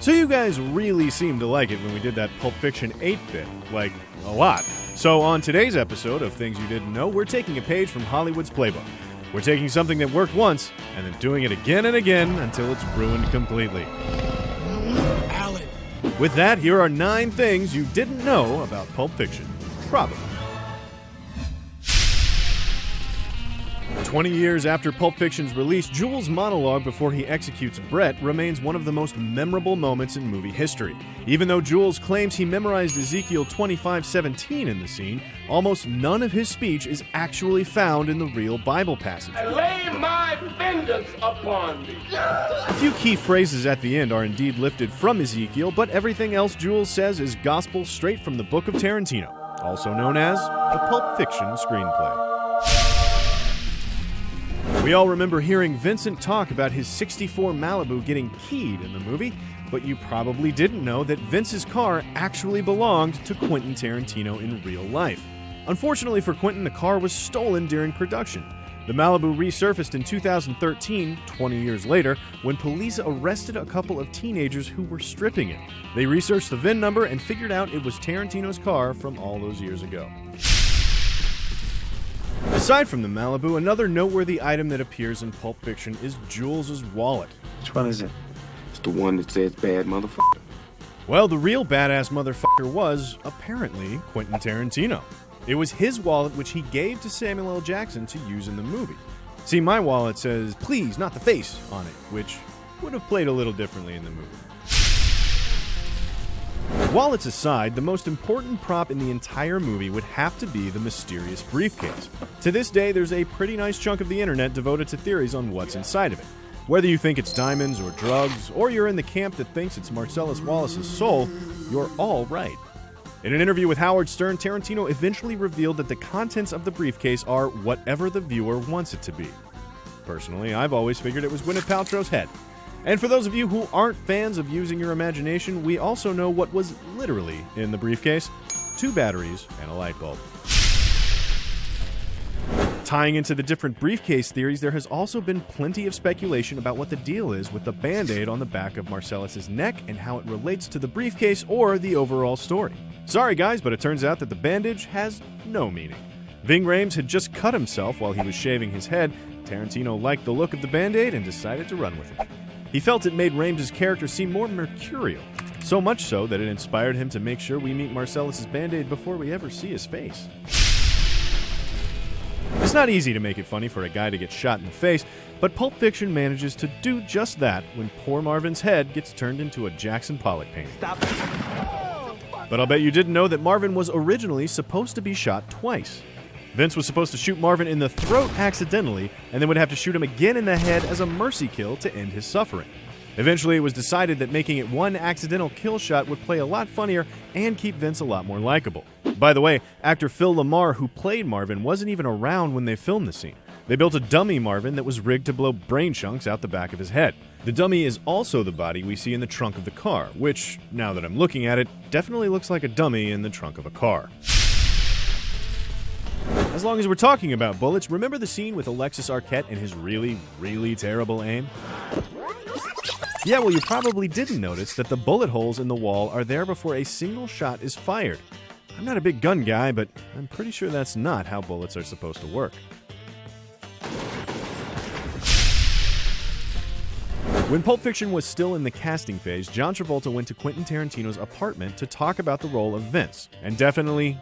So you guys really seemed to like it when we did that Pulp Fiction 8-bit, like, a lot. So on today's episode of Things You Didn't Know, we're taking a page from Hollywood's playbook. We're taking something that worked once, and then doing it again and again until it's ruined completely. Alan. With that, here are 9 things you didn't know about Pulp Fiction. Probably. 20 years after Pulp Fiction's release, Jules' monologue before he executes Brett remains one of the most memorable moments in movie history. Even though Jules claims he memorized Ezekiel 25:17 in the scene, almost none of his speech is actually found in the real Bible passage. I lay my vengeance upon thee. A few key phrases at the end are indeed lifted from Ezekiel, but everything else Jules says is gospel straight from the Book of Tarantino, also known as the Pulp Fiction screenplay. We all remember hearing Vincent talk about his '64 Malibu getting keyed in the movie, but you probably didn't know that Vince's car actually belonged to Quentin Tarantino in real life. Unfortunately for Quentin, the car was stolen during production. The Malibu resurfaced in 2013, 20 years later, when police arrested a couple of teenagers who were stripping it. They researched the VIN number and figured out it was Tarantino's car from all those years ago. Aside from the Malibu, another noteworthy item that appears in Pulp Fiction is Jules' wallet. Which one is it? It's the one that says bad motherfucker. Well, the real badass motherfucker was, apparently, Quentin Tarantino. It was his wallet which he gave to Samuel L. Jackson to use in the movie. See, my wallet says, "Please, not the face," on it, which would have played a little differently in the movie. Wallets aside, the most important prop in the entire movie would have to be the mysterious briefcase. To this day, there's a pretty nice chunk of the internet devoted to theories on what's inside of it. Whether you think it's diamonds or drugs, or you're in the camp that thinks it's Marcellus Wallace's soul, you're all right. In an interview with Howard Stern, Tarantino eventually revealed that the contents of the briefcase are whatever the viewer wants it to be. Personally, I've always figured it was Gwyneth Paltrow's head. And for those of you who aren't fans of using your imagination, we also know what was literally in the briefcase: 2 batteries and a light bulb. Tying into the different briefcase theories, there has also been plenty of speculation about what the deal is with the Band-Aid on the back of Marcellus's neck and how it relates to the briefcase or the overall story. Sorry guys, but it turns out that the bandage has no meaning. Ving Rhames had just cut himself while he was shaving his head. Tarantino liked the look of the Band-Aid and decided to run with it. He felt it made Rhames' character seem more mercurial, so much so that it inspired him to make sure we meet Marcellus's Band-Aid before we ever see his face. It's not easy to make it funny for a guy to get shot in the face, but Pulp Fiction manages to do just that when poor Marvin's head gets turned into a Jackson Pollock painting. Stop. But I'll bet you didn't know that Marvin was originally supposed to be shot twice. Vince was supposed to shoot Marvin in the throat accidentally, and then would have to shoot him again in the head as a mercy kill to end his suffering. Eventually, it was decided that making it one accidental kill shot would play a lot funnier and keep Vince a lot more likable. By the way, actor Phil Lamar, who played Marvin, wasn't even around when they filmed the scene. They built a dummy Marvin that was rigged to blow brain chunks out the back of his head. The dummy is also the body we see in the trunk of the car, which, now that I'm looking at it, definitely looks like a dummy in the trunk of a car. As long as we're talking about bullets, remember the scene with Alexis Arquette and his really, really terrible aim? Yeah, well, you probably didn't notice that the bullet holes in the wall are there before a single shot is fired. I'm not a big gun guy, but I'm pretty sure that's not how bullets are supposed to work. When Pulp Fiction was still in the casting phase, John Travolta went to Quentin Tarantino's apartment to talk about the role of Vince, and definitely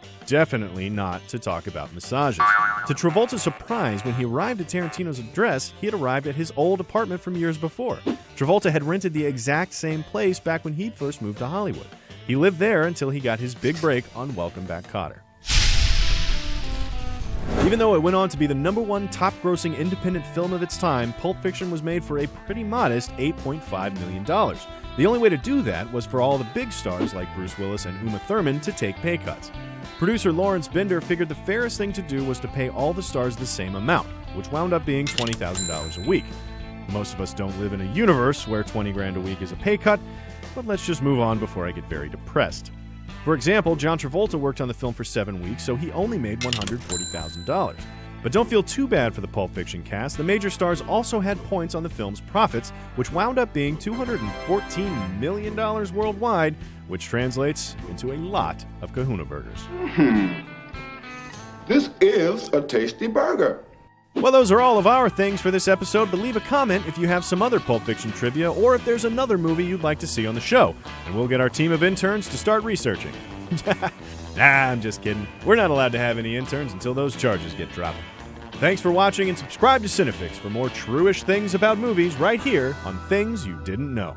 not to talk about massages. To Travolta's surprise, when he arrived at Tarantino's address, he had arrived at his old apartment from years before. Travolta had rented the exact same place back when he'd first moved to Hollywood. He lived there until he got his big break on Welcome Back, Kotter. Even though it went on to be the #1 top-grossing independent film of its time, Pulp Fiction was made for a pretty modest $8.5 million. The only way to do that was for all the big stars like Bruce Willis and Uma Thurman to take pay cuts. Producer Lawrence Bender figured the fairest thing to do was to pay all the stars the same amount, which wound up being $20,000 a week. Most of us don't live in a universe where $20 grand a week is a pay cut, but let's just move on before I get very depressed. For example, John Travolta worked on the film for 7 weeks, so he only made $140,000. But don't feel too bad for the Pulp Fiction cast. The major stars also had points on the film's profits, which wound up being $214 million worldwide, which translates into a lot of Kahuna burgers. This is a tasty burger. Well, those are all of our things for this episode, but leave a comment if you have some other Pulp Fiction trivia or if there's another movie you'd like to see on the show, and we'll get our team of interns to start researching. Nah, I'm just kidding. We're not allowed to have any interns until those charges get dropped. Thanks for watching, and subscribe to Cinefix for more true-ish things about movies right here on Things You Didn't Know.